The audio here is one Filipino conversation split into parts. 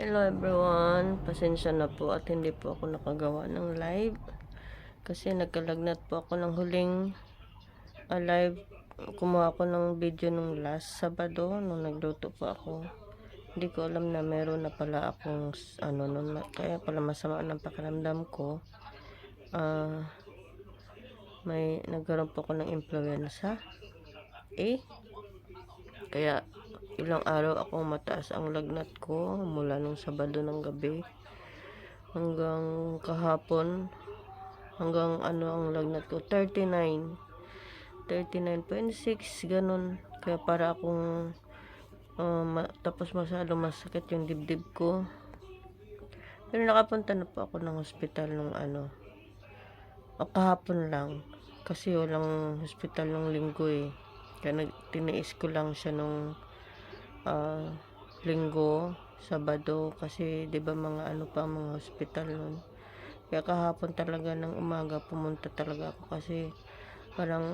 Hello everyone, pasensya na po at hindi po ako nakagawa ng live kasi nagkalagnat po ako ng huling live. Kumuha ako ng video nung last Sabado nung nagluto po ako. Hindi ko alam na meron na pala akong nun, kaya pala masama ng pakiramdam ko. May nagkaroon po ako ng influenza kaya ilang araw akong mataas ang lagnat ko mula nung Sabado ng gabi hanggang kahapon, hanggang ang lagnat ko 39.6 ganun. Kaya para akong tapos masyado masakit yung dibdib ko. Pero nakapunta na po ako ng hospital nung kahapon lang kasi walang hospital nung linggo kaya tiniis ko lang siya nung linggo, Sabado kasi 'di ba mga mga hospital nun. Kaya kahapon talaga ng umaga pumunta talaga ako kasi parang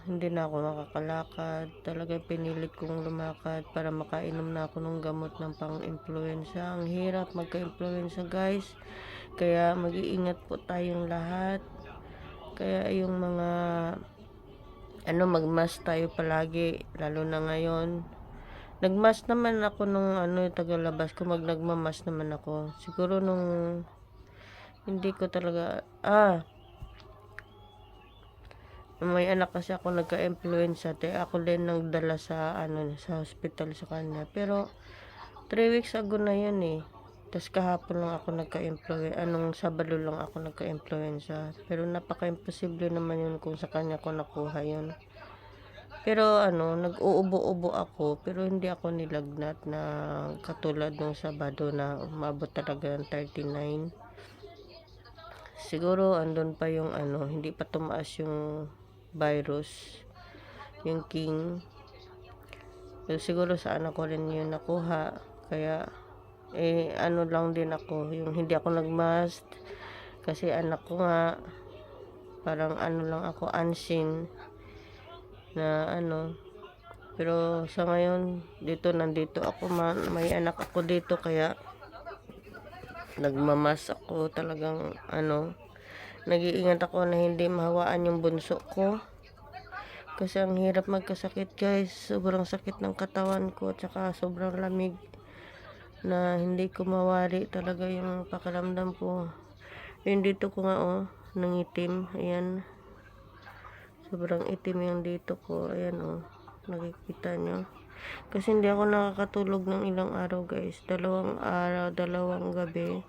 hindi na ako makakalakad. Talaga pinilit kong lumakad para makainom na ako ng gamot ng pang-influenza. Ang hirap magka-influenza, guys. Kaya mag-iingat po tayong lahat. Kaya yung mga mag-mask tayo palagi, lalo na ngayon. Nagmask naman ako nung tagalabas ko, nagmamask naman ako. Siguro nung hindi ko talaga may anak kasi ako nagka-influenza, ako din nagdala sa sa hospital sa kanya. Pero 3 weeks ago na yun tas kahapon lang ako nagka-influenza, Sabado lang ako nagka-influenza. Pero napaka-imposible naman yun kung sa kanya ko nakuha yun. Pero nag-uubo-ubo ako, pero hindi ako nilagnat na katulad nung Sabado na umabot talaga ng 39. Siguro andun pa yung hindi pa tumaas yung virus, yung king. So, siguro sa anak ko rin yun nakuha. Kaya lang din ako, yung hindi ako nagmask kasi anak ko nga parang lang ako unseen na pero sa ngayon nandito ako, may anak ako dito kaya nagmamas ako talagang nag-iingat ako na hindi mahawaan yung bunso ko kasi ang hirap magkasakit, guys. Sobrang sakit ng katawan ko at saka sobrang lamig na hindi ko mawari talaga yung pakiramdam ko. Yung dito ko nga nangitim, ayan, sobrang itim yung dito ko, ayan nakikita nyo kasi hindi ako nakakatulog ng ilang araw, guys. 2 araw, 2 gabi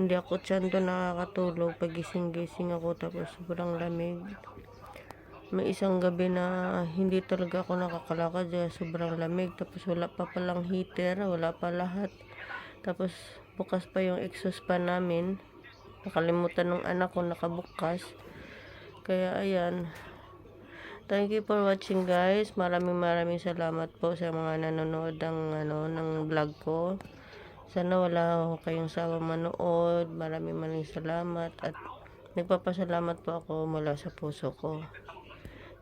hindi ako tiyando nakakatulog. Pagising-gising ako tapos sobrang lamig. May isang gabi na hindi talaga ako nakakalakad dahil sobrang lamig. Tapos wala pa palang heater, wala pa lahat. Tapos bukas pa yung exhaust fan namin. Nakalimutan ng anak ko nakabukas. Kaya ayan. Thank you for watching, guys. Maraming salamat po sa mga nanonood ng vlog ko. Sana wala kayong sawa manood. Maraming salamat at nagpapasalamat po ako mula sa puso ko.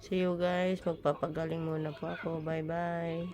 See you, guys. Magpapagaling muna po ako. Bye bye.